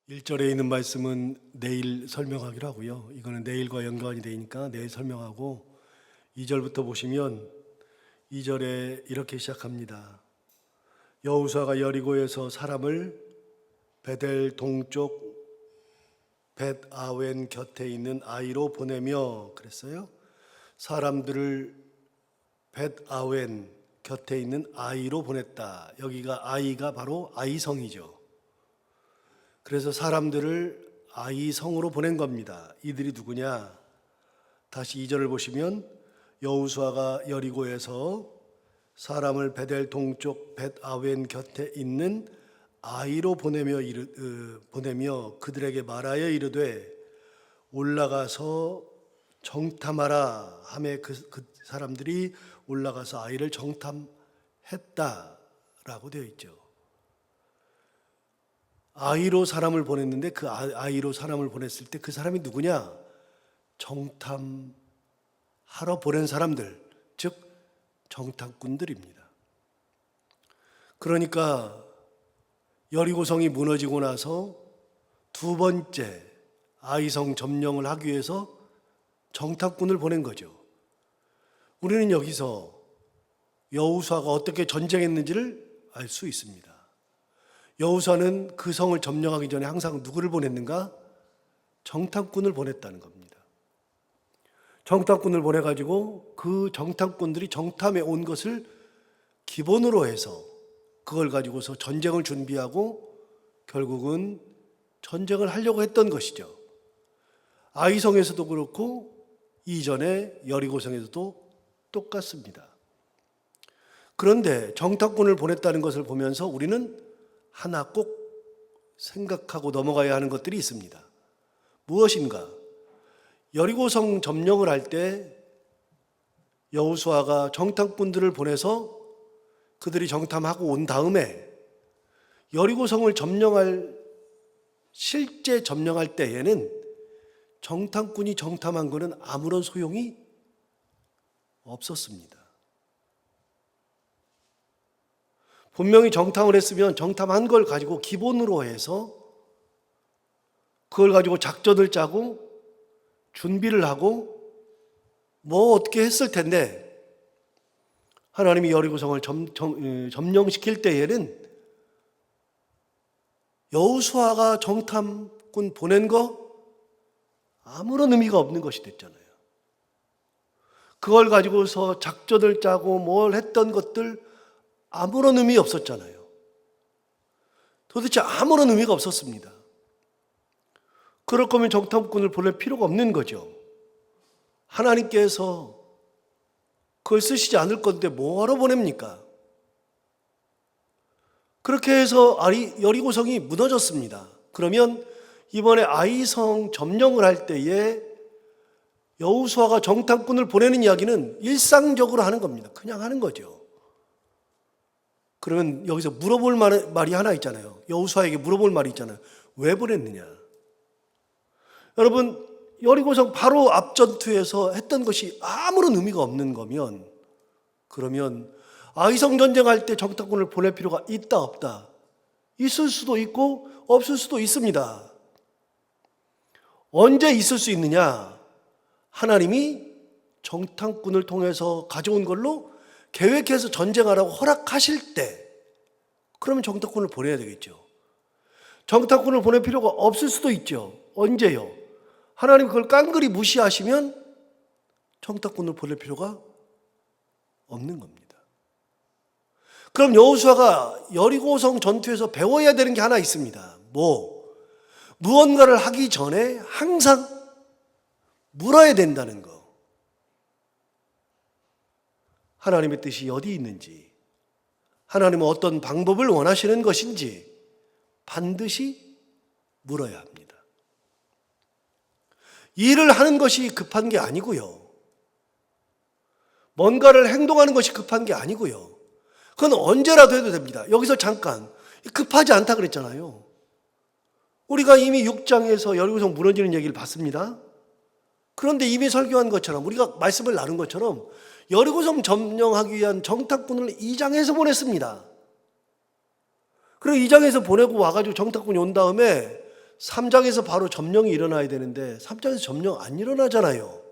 1절에 있는 말씀은 내일 설명하기로 하고요. 이거는 내일과 연관이 되니까 내일 설명하고 2절부터 보시면 2절에 이렇게 시작합니다. 여호수아가 여리고에서 사람을 베델 동쪽 벳아웬 곁에 있는 아이로 보내며 그랬어요. 사람들을 벳아웬 곁에 있는 아이로 보냈다. 여기가 아이가 바로 아이성이죠. 그래서 사람들을 아이성으로 보낸 겁니다. 이들이 누구냐? 다시 2절을 보시면 여호수아가 여리고에서 사람을 베델 동쪽 벳아웬 곁에 있는 아이로 보내며 그들에게 말하여 이르되 올라가서 정탐하라 하매 그 사람들이 올라가서 아이를 정탐했다라고 되어 있죠. 아이로 사람을 보냈는데 그 아이로 사람을 보냈을 때 그 사람이 누구냐? 정탐하러 보낸 사람들, 즉 정탐꾼들입니다. 그러니까 여리고성이 무너지고 나서 두 번째 아이성 점령을 하기 위해서 정탐꾼을 보낸 거죠. 우리는 여기서 여호수아가 어떻게 전쟁했는지를 알 수 있습니다. 여호수아는 그 성을 점령하기 전에 항상 누구를 보냈는가? 정탐꾼을 보냈다는 겁니다. 정탐꾼을 보내가지고 그 정탐꾼들이 정탐에 온 것을 기본으로 해서 그걸 가지고서 전쟁을 준비하고 결국은 전쟁을 하려고 했던 것이죠. 아이성에서도 그렇고 이전에 여리고성에서도 똑같습니다. 그런데 정탐꾼을 보냈다는 것을 보면서 우리는 하나 꼭 생각하고 넘어가야 하는 것들이 있습니다. 무엇인가? 여리고성 점령을 할 때 여호수아가 정탐꾼들을 보내서 그들이 정탐하고 온 다음에 여리고성을 실제 점령할 때에는 정탐꾼이 정탐한 것은 아무런 소용이 없었습니다. 분명히 정탐을 했으면 정탐한 걸 가지고 기본으로 해서 그걸 가지고 작전을 짜고 준비를 하고 뭐 어떻게 했을 텐데 하나님이 여리고성을 점령시킬 때에는 여호수아가 정탐꾼 보낸 거 아무런 의미가 없는 것이 됐잖아요. 그걸 가지고서 작전을 짜고 뭘 했던 것들 아무런 의미 없었잖아요. 도대체 아무런 의미가 없었습니다. 그럴 거면 정탐꾼을 보낼 필요가 없는 거죠. 하나님께서 그걸 쓰시지 않을 건데 뭐하러 보냅니까? 그렇게 해서 여리고성이 무너졌습니다. 그러면 이번에 아이성 점령을 할 때에 여호수아가 정탐꾼을 보내는 이야기는 일상적으로 하는 겁니다. 그냥 하는 거죠. 그러면 여기서 물어볼 말이 하나 있잖아요. 여호수아에게 물어볼 말이 있잖아요. 왜 보냈느냐? 여러분, 여리고성 바로 앞전투에서 했던 것이 아무런 의미가 없는 거면 그러면 아이성 전쟁할 때 정탐꾼을 보낼 필요가 있다 없다? 있을 수도 있고 없을 수도 있습니다. 언제 있을 수 있느냐? 하나님이 정탐꾼을 통해서 가져온 걸로 계획해서 전쟁하라고 허락하실 때 그러면 정탐꾼을 보내야 되겠죠. 정탐꾼을 보낼 필요가 없을 수도 있죠. 언제요? 하나님 그걸 깡그리 무시하시면 정탐꾼을 보낼 필요가 없는 겁니다. 그럼 여호수아가 여리고성 전투에서 배워야 되는 게 하나 있습니다. 무언가를 하기 전에 항상 물어야 된다는 거. 하나님의 뜻이 어디 있는지, 하나님은 어떤 방법을 원하시는 것인지 반드시 물어야 합니다. 일을 하는 것이 급한 게 아니고요. 뭔가를 행동하는 것이 급한 게 아니고요. 그건 언제라도 해도 됩니다. 여기서 잠깐 급하지 않다 그랬잖아요. 우리가 이미 6장에서 여리고성 무너지는 얘기를 봤습니다. 그런데 이미 설교한 것처럼 우리가 말씀을 나눈 것처럼 여리고성 점령하기 위한 정탐꾼을 2장에서 보냈습니다. 그리고 2장에서 보내고 와가지고 정탐꾼이 온 다음에 3장에서 바로 점령이 일어나야 되는데 3장에서 점령 안 일어나잖아요.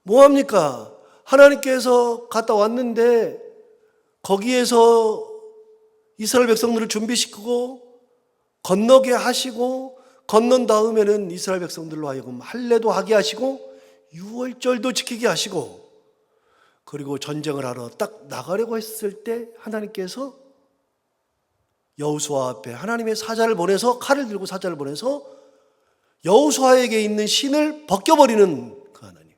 뭐합니까? 하나님께서 갔다 왔는데 거기에서 이스라엘 백성들을 준비시키고 건너게 하시고 건넌 다음에는 이스라엘 백성들로 하여금 할례도 하게 하시고 유월절도 지키게 하시고 그리고 전쟁을 하러 딱 나가려고 했을 때 하나님께서 여호수아 앞에 하나님의 사자를 보내서 칼을 들고 사자를 보내서 여호수아에게 있는 신을 벗겨버리는 그 하나님.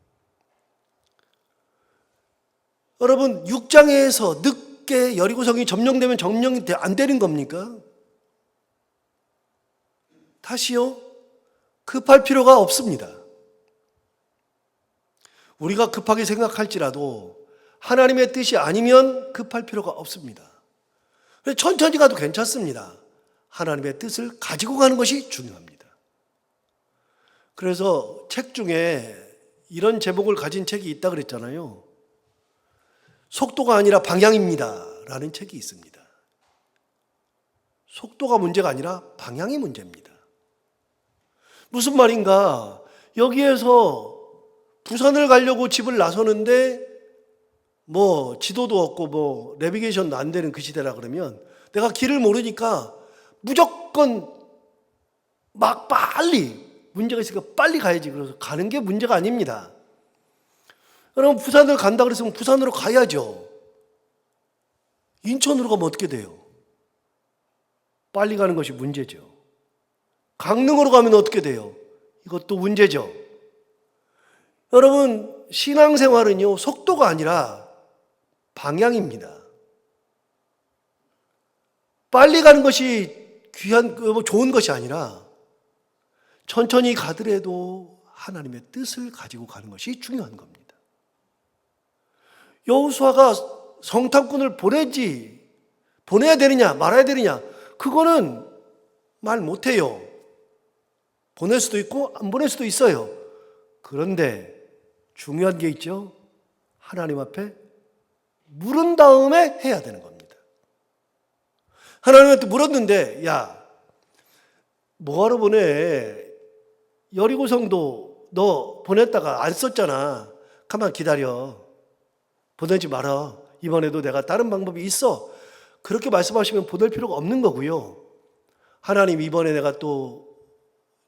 여러분 6장에서 늦게 여리고성이 점령되면 점령이 안 되는 겁니까? 다시요? 급할 필요가 없습니다. 우리가 급하게 생각할지라도 하나님의 뜻이 아니면 급할 필요가 없습니다. 천천히 가도 괜찮습니다. 하나님의 뜻을 가지고 가는 것이 중요합니다. 그래서 책 중에 이런 제목을 가진 책이 있다 그랬잖아요. 속도가 아니라 방향입니다 라는 책이 있습니다. 속도가 문제가 아니라 방향이 문제입니다. 무슨 말인가? 여기에서 부산을 가려고 집을 나서는데 뭐 지도도 없고 뭐 내비게이션도 안 되는 그 시대라 그러면 내가 길을 모르니까 무조건 막 빨리 문제가 있으니까 빨리 가야지. 그래서 가는 게 문제가 아닙니다. 그럼 부산을 간다 그랬으면 부산으로 가야죠. 인천으로 가면 어떻게 돼요? 빨리 가는 것이 문제죠. 강릉으로 가면 어떻게 돼요? 이것도 문제죠. 여러분 신앙생활은요 속도가 아니라 방향입니다. 빨리 가는 것이 좋은 것이 아니라 천천히 가더라도 하나님의 뜻을 가지고 가는 것이 중요한 겁니다. 여호수아가 성탐꾼을 보내야 되느냐 말아야 되느냐 그거는 말 못해요. 보낼 수도 있고 안 보낼 수도 있어요. 그런데 중요한 게 있죠. 하나님 앞에 물은 다음에 해야 되는 겁니다. 하나님한테 물었는데 야 뭐하러 보내? 여리고성도 너 보냈다가 안 썼잖아. 가만 기다려. 보내지 마라. 이번에도 내가 다른 방법이 있어. 그렇게 말씀하시면 보낼 필요가 없는 거고요. 하나님 이번에 내가 또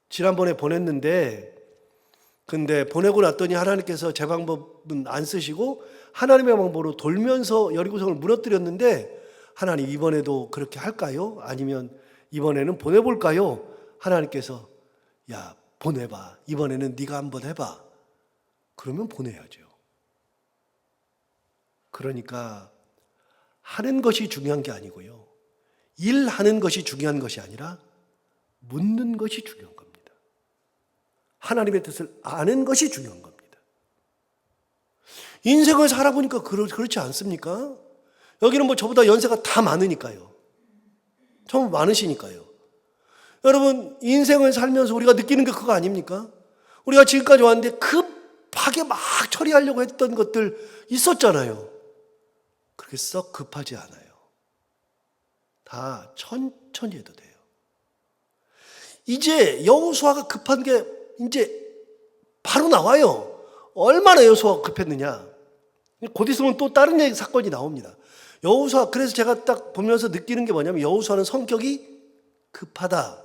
지난번에 보냈는데 근데 보내고 났더니 하나님께서 제 방법은 안 쓰시고 하나님의 방법으로 돌면서 여리고성을 무너뜨렸는데 하나님 이번에도 그렇게 할까요? 아니면 이번에는 보내볼까요? 하나님께서 야 보내봐. 이번에는 네가 한번 해봐. 그러면 보내야죠. 그러니까 하는 것이 중요한 게 아니고요. 일하는 것이 중요한 것이 아니라 묻는 것이 중요한 겁니다. 하나님의 뜻을 아는 것이 중요한 겁니다. 인생을 살아보니까 그렇지 않습니까? 여기는 뭐 저보다 연세가 다 많으니까요. 좀 많으시니까요. 여러분 인생을 살면서 우리가 느끼는 게 그거 아닙니까? 우리가 지금까지 왔는데 급하게 막 처리하려고 했던 것들 있었잖아요. 그렇게 썩 급하지 않아요. 다 천천히 해도 돼요. 이제 여호수아가 급한 게 이제 바로 나와요. 얼마나 여호수아가 급했느냐. 곧 있으면 또 다른 사건이 나옵니다. 여호수아 그래서 제가 딱 보면서 느끼는 게 뭐냐면 여호수아는 성격이 급하다.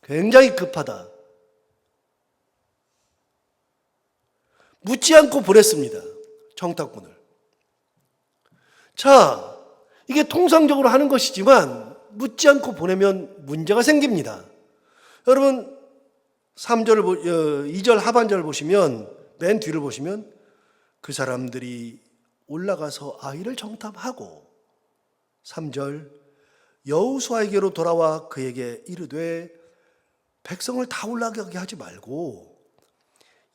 굉장히 급하다. 묻지 않고 보냈습니다. 정탐꾼을. 자, 이게 통상적으로 하는 것이지만 묻지 않고 보내면 문제가 생깁니다. 여러분 2절 하반절을 보시면 맨 뒤를 보시면 그 사람들이 올라가서 아이를 정탐하고 3절 여호수아에게로 돌아와 그에게 이르되 백성을 다 올라가게 하지 말고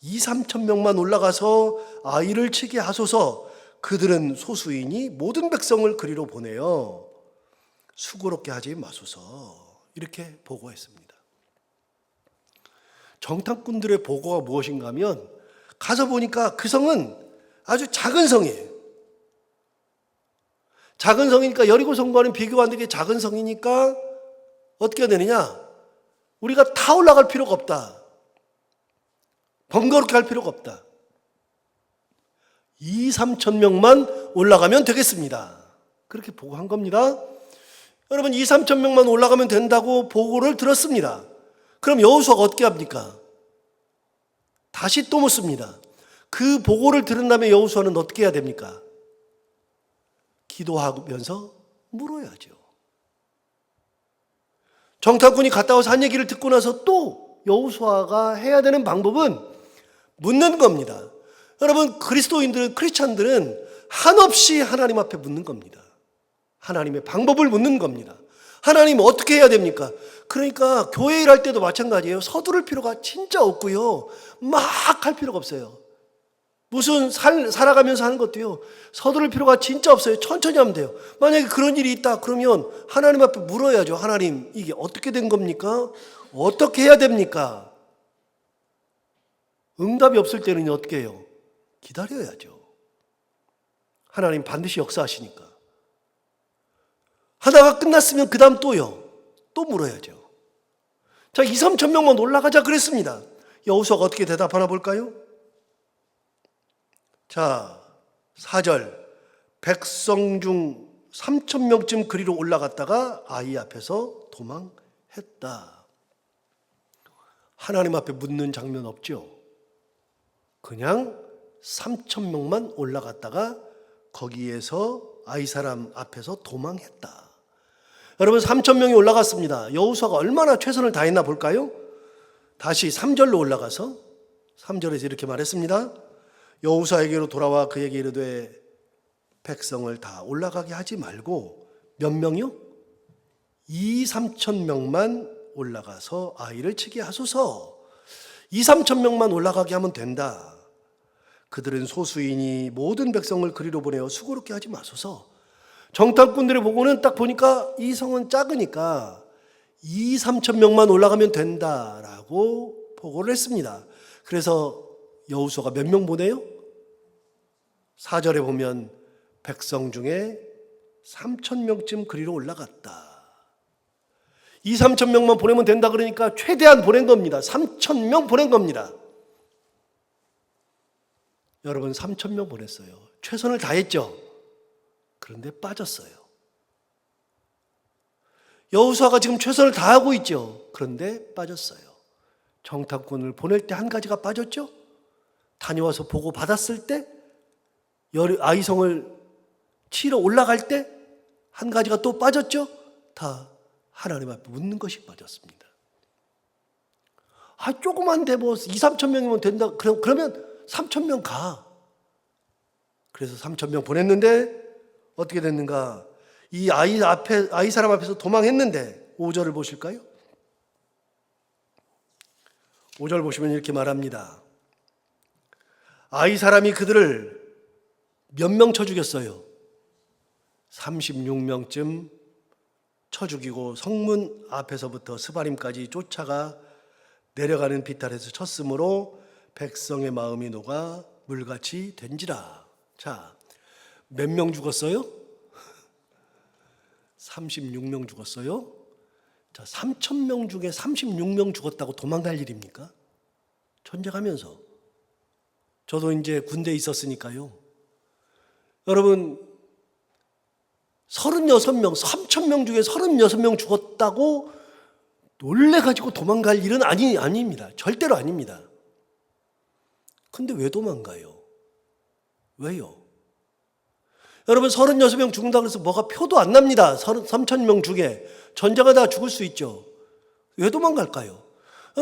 2-3천 명만 올라가서 아이를 치게 하소서. 그들은 소수이니 모든 백성을 그리로 보내어 수고롭게 하지 마소서. 이렇게 보고했습니다. 정탐꾼들의 보고가 무엇인가 하면 가서 보니까 그 성은 아주 작은 성이에요. 작은 성이니까 여리고성과는 비교가 안 되게 작은 성이니까 어떻게 되느냐? 우리가 다 올라갈 필요가 없다. 번거롭게 할 필요가 없다. 2,3천 명만 올라가면 되겠습니다. 그렇게 보고한 겁니다. 여러분 2,3천 명만 올라가면 된다고 보고를 들었습니다. 그럼 여호수아가 어떻게 합니까? 다시 또 묻습니다. 그 보고를 들은 다음에 여호수아는 어떻게 해야 됩니까? 기도하면서 물어야죠. 정탐꾼이 갔다 와서 한 얘기를 듣고 나서 또 여호수아가 해야 되는 방법은 묻는 겁니다. 여러분 그리스도인들은, 크리스찬들은 한없이 하나님 앞에 묻는 겁니다. 하나님의 방법을 묻는 겁니다. 하나님 어떻게 해야 됩니까? 그러니까 교회 일할 때도 마찬가지예요. 서두를 필요가 진짜 없고요. 막 할 필요가 없어요. 무슨 살아가면서 하는 것도요. 서두를 필요가 진짜 없어요. 천천히 하면 돼요. 만약에 그런 일이 있다 그러면 하나님 앞에 물어야죠. 하나님 이게 어떻게 된 겁니까? 어떻게 해야 됩니까? 응답이 없을 때는 어떻게 해요? 기다려야죠. 하나님 반드시 역사하시니까. 하다가 끝났으면 그 다음 또요. 또 물어야죠. 자, 2,3천 명만 올라가자 그랬습니다. 여호수아가 어떻게 대답하나 볼까요? 자, 4절. 백성 중 3천 명쯤 그리로 올라갔다가 아이 앞에서 도망했다. 하나님 앞에 묻는 장면 없죠? 그냥 3천 명만 올라갔다가 거기에서 아이 사람 앞에서 도망했다. 여러분 3천 명이 올라갔습니다. 여호수아가 얼마나 최선을 다했나 볼까요? 다시 3절로 올라가서 3절에서 이렇게 말했습니다. 여호수아에게로 돌아와 그에게 이르되 백성을 다 올라가게 하지 말고 몇 명이요? 2,3천 명만 올라가서 아이를 치게 하소서. 2,3천 명만 올라가게 하면 된다. 그들은 소수이니 모든 백성을 그리로 보내어 수고롭게 하지 마소서. 정탐꾼들의 보고는 딱 보니까 이 성은 작으니까 2,3천 명만 올라가면 된다라고 보고를 했습니다. 그래서 여호수아가 몇 명 보내요? 4절에 보면 백성 중에 3천 명쯤 그리로 올라갔다. 2,3천 명만 보내면 된다 그러니까 최대한 보낸 겁니다. 3천 명 보낸 겁니다. 여러분 3천 명 보냈어요. 최선을 다했죠. 그런데 빠졌어요. 여호수아가 지금 최선을 다하고 있죠. 그런데 빠졌어요. 정탐꾼을 보낼 때 한 가지가 빠졌죠. 다녀와서 보고 받았을 때 아이성을 치러 올라갈 때 한 가지가 또 빠졌죠. 다 하나님 앞에 묻는 것이 빠졌습니다. 조그만데 뭐 2,3천 명이면 된다. 그러면 3천 명 가. 그래서 3천 명 보냈는데 어떻게 됐는가? 이 아이 사람 앞에서 도망했는데 5절을 보실까요? 5절 보시면 이렇게 말합니다. 아이 사람이 그들을 몇 명 쳐 죽였어요? 36명쯤 쳐 죽이고 성문 앞에서부터 스바림까지 쫓아가 내려가는 비탈에서 쳤으므로 백성의 마음이 녹아 물같이 된지라. 자, 몇 명 죽었어요? 36명 죽었어요? 자, 3천 명 중에 36명 죽었다고 도망갈 일입니까? 전쟁하면서. 저도 이제 군대에 있었으니까요. 여러분 36명, 3천 명 중에 36명 죽었다고 놀래가지고 도망갈 일은 아닙니다. 절대로 아닙니다. 근데 왜 도망가요? 왜요? 여러분 36명 죽는다고 해서 뭐가 표도 안 납니다. 3천 명 중에 전쟁하다가 죽을 수 있죠. 왜 도망갈까요?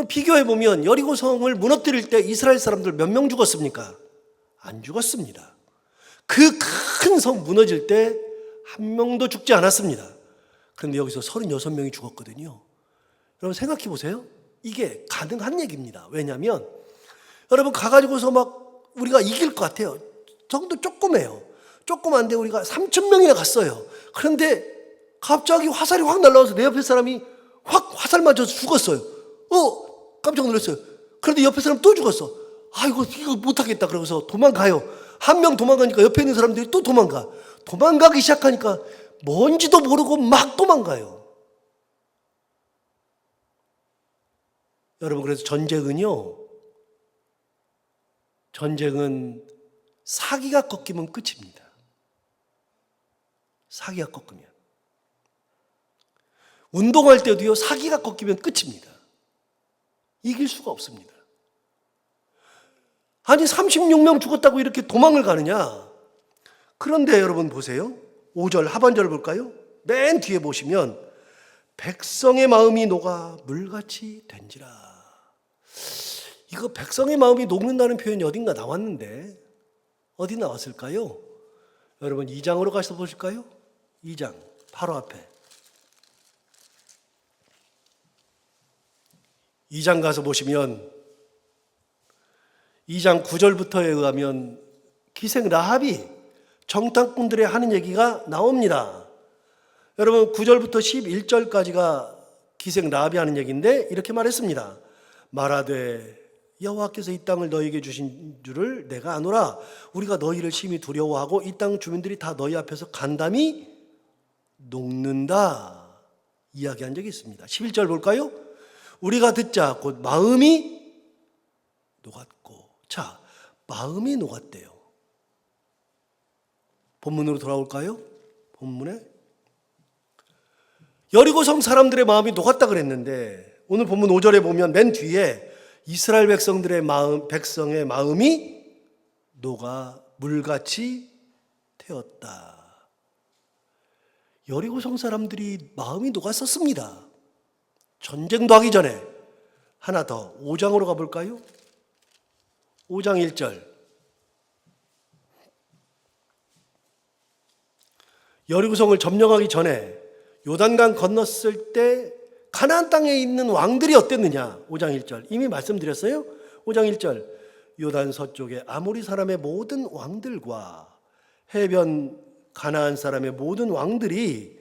비교해보면 여리고성을 무너뜨릴 때 이스라엘 사람들 몇 명 죽었습니까? 안 죽었습니다. 그 큰 성 무너질 때 한 명도 죽지 않았습니다. 그런데 여기서 36명이 죽었거든요. 여러분 생각해 보세요. 이게 가능한 얘기입니다. 왜냐하면 여러분 가가지고서 막 우리가 이길 것 같아요. 정도 조그매요. 조그만데 우리가 3천 명이나 갔어요. 그런데 갑자기 화살이 확 날라와서 내 옆에 사람이 확 화살 맞아서 죽었어요. 깜짝 놀랐어요. 그런데 옆에 사람 또 죽었어. 이거 못하겠다. 그러고서 도망가요. 한 명 도망가니까 옆에 있는 사람들이 또 도망가. 도망가기 시작하니까 뭔지도 모르고 막 도망가요. 여러분, 그래서 전쟁은 사기가 꺾이면 끝입니다. 사기가 꺾으면. 운동할 때도요, 사기가 꺾이면 끝입니다. 이길 수가 없습니다. 아니, 36명 죽었다고 이렇게 도망을 가느냐? 그런데 여러분 보세요. 5절 하반절 볼까요? 맨 뒤에 보시면 백성의 마음이 녹아 물같이 된지라. 이거 백성의 마음이 녹는다는 표현이 어딘가 나왔는데 어디 나왔을까요? 여러분 2장으로 가서 보실까요? 2장 바로 앞에 2장 가서 보시면 2장 9절부터에 의하면 기생 라합이 정탐꾼들의 하는 얘기가 나옵니다. 여러분 9절부터 11절까지가 기생 라합이 하는 얘기인데 이렇게 말했습니다. 말하되 여호와께서 이 땅을 너희에게 주신 줄을 내가 아노라. 우리가 너희를 심히 두려워하고 이 땅 주민들이 다 너희 앞에서 간담이 녹는다 이야기한 적이 있습니다. 11절 볼까요? 우리가 듣자 곧 마음이 녹았고. 자, 마음이 녹았대요. 본문으로 돌아올까요? 본문에 여리고성 사람들의 마음이 녹았다 그랬는데 오늘 본문 5절에 보면 맨 뒤에 이스라엘 백성들의 백성의 마음이 녹아 물같이 태웠다. 여리고성 사람들이 마음이 녹았었습니다. 전쟁도 하기 전에. 하나 더 5장으로 가볼까요? 5장 1절. 여리고성을 점령하기 전에 요단강 건넜을 때 가나안 땅에 있는 왕들이 어땠느냐? 5장 1절. 이미 말씀드렸어요. 5장 1절. 요단 서쪽에 아모리 사람의 모든 왕들과 해변 가나안 사람의 모든 왕들이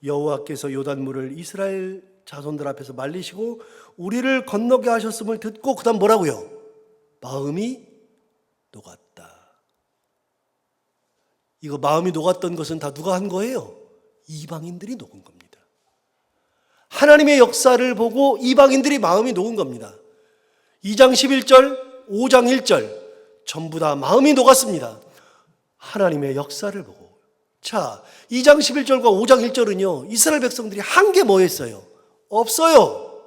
여호와께서 요단물을 이스라엘 자손들 앞에서 말리시고 우리를 건너게 하셨음을 듣고 그다음 뭐라고요? 마음이 녹았다. 이거 마음이 녹았던 것은 다 누가 한 거예요? 이방인들이 녹은 겁니다. 하나님의 역사를 보고 이방인들이 마음이 녹은 겁니다. 2장 11절, 5장 1절 전부 다 마음이 녹았습니다. 하나님의 역사를 보고. 자, 2장 11절과 5장 1절은요 이스라엘 백성들이 한 게 뭐였어요? 없어요.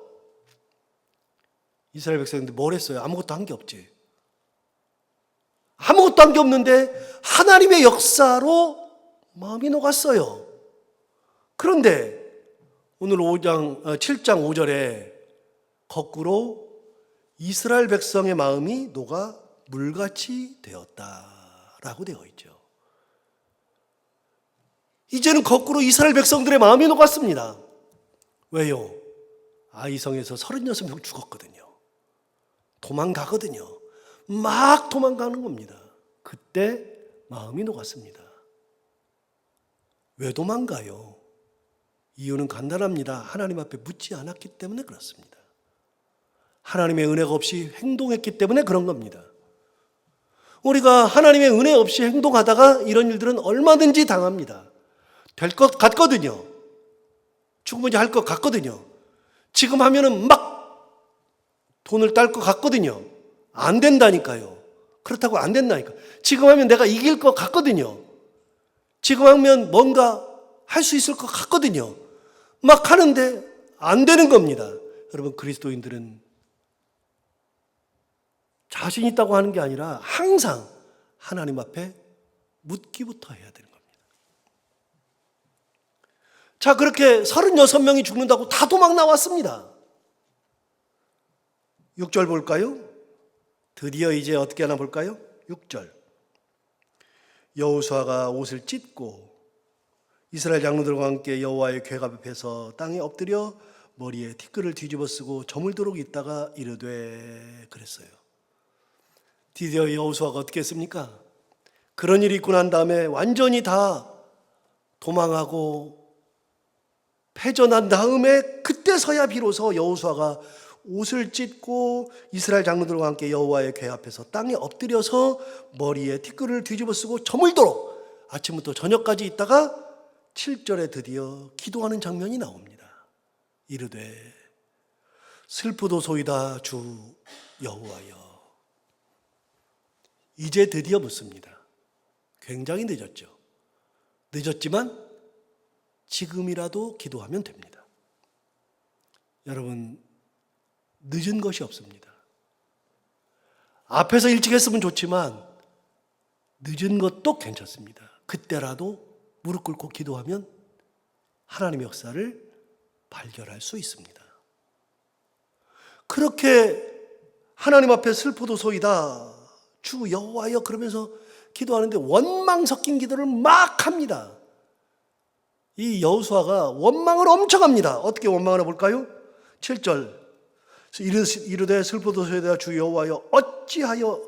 이스라엘 백성들이 뭘 했어요? 아무것도 한 게 없지. 아무것도 한 게 없는데 하나님의 역사로 마음이 녹았어요. 그런데 오늘 7장 5절에 거꾸로 이스라엘 백성의 마음이 녹아 물같이 되었다라고 되어 있죠. 이제는 거꾸로 이스라엘 백성들의 마음이 녹았습니다. 왜요? 아이성에서 36명 죽었거든요. 도망가거든요. 막 도망가는 겁니다. 그때 마음이 녹았습니다. 왜 도망가요? 이유는 간단합니다. 하나님 앞에 묻지 않았기 때문에 그렇습니다. 하나님의 은혜가 없이 행동했기 때문에 그런 겁니다. 우리가 하나님의 은혜 없이 행동하다가 이런 일들은 얼마든지 당합니다. 될 것 같거든요. 충분히 할 것 같거든요. 지금 하면은 막 돈을 딸 것 같거든요. 안 된다니까요. 그렇다고 안 된다니까. 지금 하면 내가 이길 것 같거든요. 지금 하면 뭔가 할 수 있을 것 같거든요. 막 하는데 안 되는 겁니다. 여러분, 그리스도인들은 자신 있다고 하는 게 아니라 항상 하나님 앞에 묻기부터 해야 되는 겁니다. 자, 그렇게 36명이 죽는다고 다 도망 나왔습니다. 6절 볼까요? 드디어 이제 어떻게 하나 볼까요? 6절. 여호수아가 옷을 찢고 이스라엘 장로들과 함께 여호와의 궤갑 앞에서 땅에 엎드려 머리에 티끌을 뒤집어 쓰고 저물도록 있다가 이르되 그랬어요. 드디어 여호수아가 어떻게 했습니까? 그런 일이 있고 난 다음에 완전히 다 도망하고 패전한 다음에 그때서야 비로소 여호수아가 옷을 찢고 이스라엘 장로들과 함께 여호와의 궤 앞에서 땅에 엎드려서 머리에 티끌을 뒤집어 쓰고 저물도록 아침부터 저녁까지 있다가 7절에 드디어 기도하는 장면이 나옵니다. 이르되 슬프도소이다 주 여호와여. 이제 드디어 묻습니다. 굉장히 늦었죠. 늦었지만 지금이라도 기도하면 됩니다. 여러분, 늦은 것이 없습니다. 앞에서 일찍 했으면 좋지만 늦은 것도 괜찮습니다. 그때라도 무릎 꿇고 기도하면 하나님의 역사를 발견할 수 있습니다. 그렇게 하나님 앞에 슬프도소이다 주 여호와여 그러면서 기도하는데 원망 섞인 기도를 막 합니다. 이 여호수아가 원망을 엄청 합니다. 어떻게 원망하나 볼까요? 7절 이르되 슬프도소이다 주 여호와여 어찌하여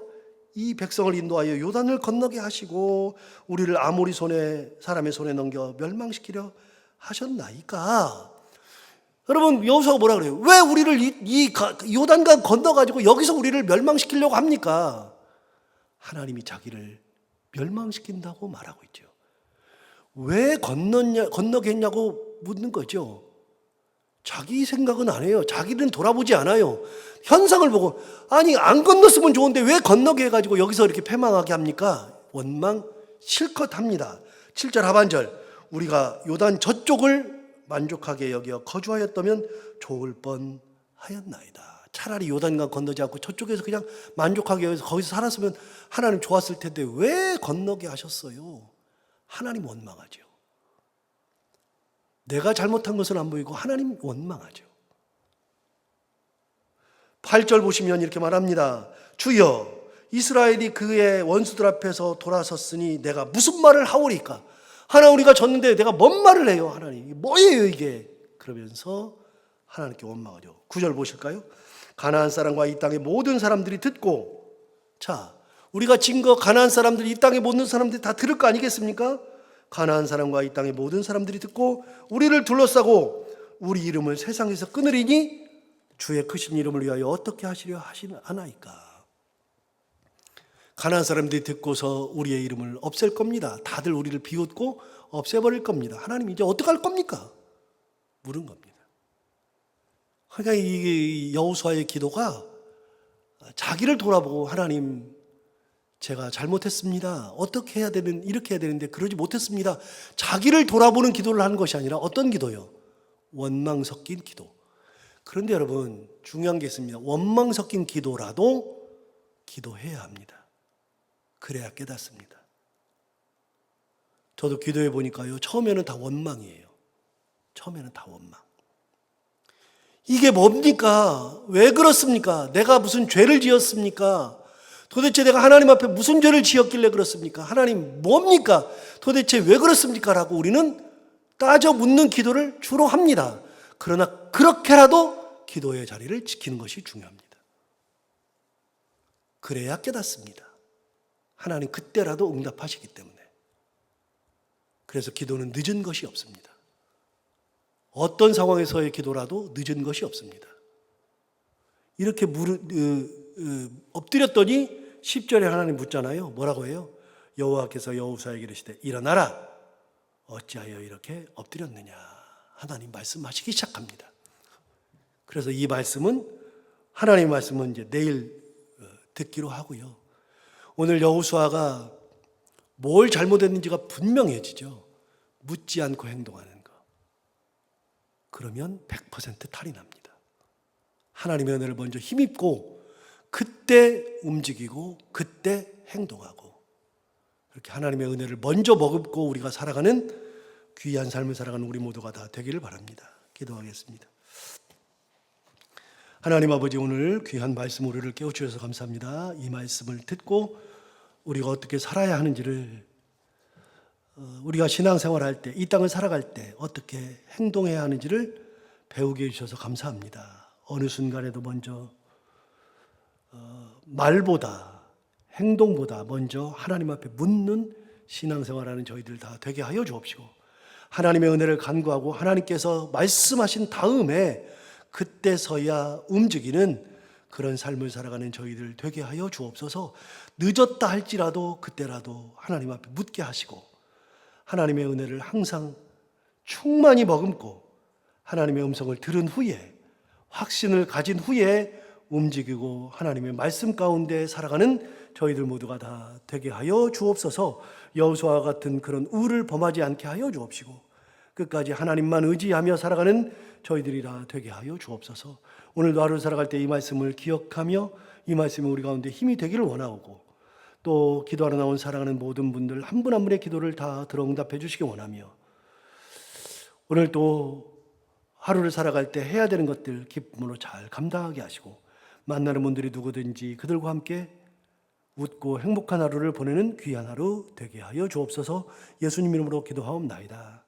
이 백성을 인도하여 요단을 건너게 하시고 우리를 아모리 사람의 손에 넘겨 멸망시키려 하셨나이까. 여러분, 여호수아가 뭐라 그래요? 왜 우리를 이 요단강 건너가지고 여기서 우리를 멸망시키려고 합니까? 하나님이 자기를 멸망시킨다고 말하고 있죠. 왜 건너게 했냐고 묻는 거죠. 자기 생각은 안 해요. 자기는 돌아보지 않아요. 현상을 보고, 아니 안 건넜으면 좋은데 왜 건너게 해가지고 여기서 이렇게 패망하게 합니까? 원망 실컷 합니다. 7절 하반절 우리가 요단 저쪽을 만족하게 여겨 거주하였다면 좋을 뻔하였나이다. 차라리 요단강 건너지 않고 저쪽에서 그냥 만족하게 여기서 거기서 살았으면 하나님 좋았을 텐데 왜 건너게 하셨어요? 하나님 원망하죠. 내가 잘못한 것은 안 보이고 하나님 원망하죠. 8절 보시면 이렇게 말합니다. 주여 이스라엘이 그의 원수들 앞에서 돌아섰으니 내가 무슨 말을 하오리까? 하나님 우리가 졌는데 내가 뭔 말을 해요? 하나님 뭐예요 이게? 그러면서 하나님께 원망하죠. 9절 보실까요? 가나안 사람과 이 땅의 모든 사람들이 듣고, 자 우리가 진 거 가나안 사람들이 이 땅의 모든 사람들이 다 들을 거 아니겠습니까? 가나안 사람과 이 땅의 모든 사람들이 듣고 우리를 둘러싸고 우리 이름을 세상에서 끊으리니 주의 크신 이름을 위하여 어떻게 하시려 하나이까. 가나안 사람들이 듣고서 우리의 이름을 없앨 겁니다. 다들 우리를 비웃고 없애버릴 겁니다. 하나님 이제 어떡할 겁니까? 물은 겁니다. 그러니까 이 여호수아의 기도가 자기를 돌아보고 하나님 제가 잘못했습니다. 어떻게 해야 되는 이렇게 해야 되는데 그러지 못했습니다. 자기를 돌아보는 기도를 하는 것이 아니라 어떤 기도요? 원망 섞인 기도. 그런데 여러분 중요한 게 있습니다. 원망 섞인 기도라도 기도해야 합니다. 그래야 깨닫습니다. 저도 기도해 보니까요. 처음에는 다 원망이에요. 처음에는 다 원망. 이게 뭡니까? 왜 그렇습니까? 내가 무슨 죄를 지었습니까? 도대체 내가 하나님 앞에 무슨 죄를 지었길래 그렇습니까? 하나님 뭡니까? 도대체 왜 그렇습니까? 라고 우리는 따져 묻는 기도를 주로 합니다. 그러나 그렇게라도 기도의 자리를 지키는 것이 중요합니다. 그래야 깨닫습니다. 하나님 그때라도 응답하시기 때문에. 그래서 기도는 늦은 것이 없습니다. 어떤 상황에서의 기도라도 늦은 것이 없습니다. 이렇게 엎드렸더니 10절에 하나님 묻잖아요. 뭐라고 해요? 여호와께서 여호수아에게 이르시되 일어나라. 어찌하여 이렇게 엎드렸느냐. 하나님 말씀하시기 시작합니다. 그래서 이 말씀은 하나님의 말씀은 이제 내일 듣기로 하고요. 오늘 여호수아가 뭘 잘못했는지가 분명해지죠. 묻지 않고 행동하는 거. 그러면 100% 탈이 납니다. 하나님의 은혜를 먼저 힘입고 그때 움직이고 그때 행동하고 그렇게 하나님의 은혜를 먼저 머금고 우리가 살아가는 귀한 삶을 살아가는 우리 모두가 다 되기를 바랍니다. 기도하겠습니다. 하나님 아버지 오늘 귀한 말씀 우리를 깨워주셔서 감사합니다. 이 말씀을 듣고 우리가 어떻게 살아야 하는지를 우리가 신앙생활할 때 이 땅을 살아갈 때 어떻게 행동해야 하는지를 배우게 해주셔서 감사합니다. 어느 순간에도 먼저 말보다 행동보다 먼저 하나님 앞에 묻는 신앙생활하는 저희들 다 되게 하여 주옵시고 하나님의 은혜를 간구하고 하나님께서 말씀하신 다음에 그때서야 움직이는 그런 삶을 살아가는 저희들 되게 하여 주옵소서. 늦었다 할지라도 그때라도 하나님 앞에 묻게 하시고 하나님의 은혜를 항상 충만히 머금고 하나님의 음성을 들은 후에 확신을 가진 후에 움직이고 하나님의 말씀 가운데 살아가는 저희들 모두가 다 되게 하여 주옵소서. 여호수아와 같은 그런 우를 범하지 않게 하여 주옵시고 끝까지 하나님만 의지하며 살아가는 저희들이라 되게 하여 주옵소서. 오늘도 하루 살아갈 때 이 말씀을 기억하며 이 말씀이 우리 가운데 힘이 되기를 원하오고 또 기도하러 나온 사랑하는 모든 분들 한 분 한 분의 기도를 다 들어 응답해 주시기 원하며 오늘 또 하루를 살아갈 때 해야 되는 것들 기쁨으로 잘 감당하게 하시고 만나는 분들이 누구든지 그들과 함께 웃고 행복한 하루를 보내는 귀한 하루 되게 하여 주옵소서. 예수님 이름으로 기도하옵나이다.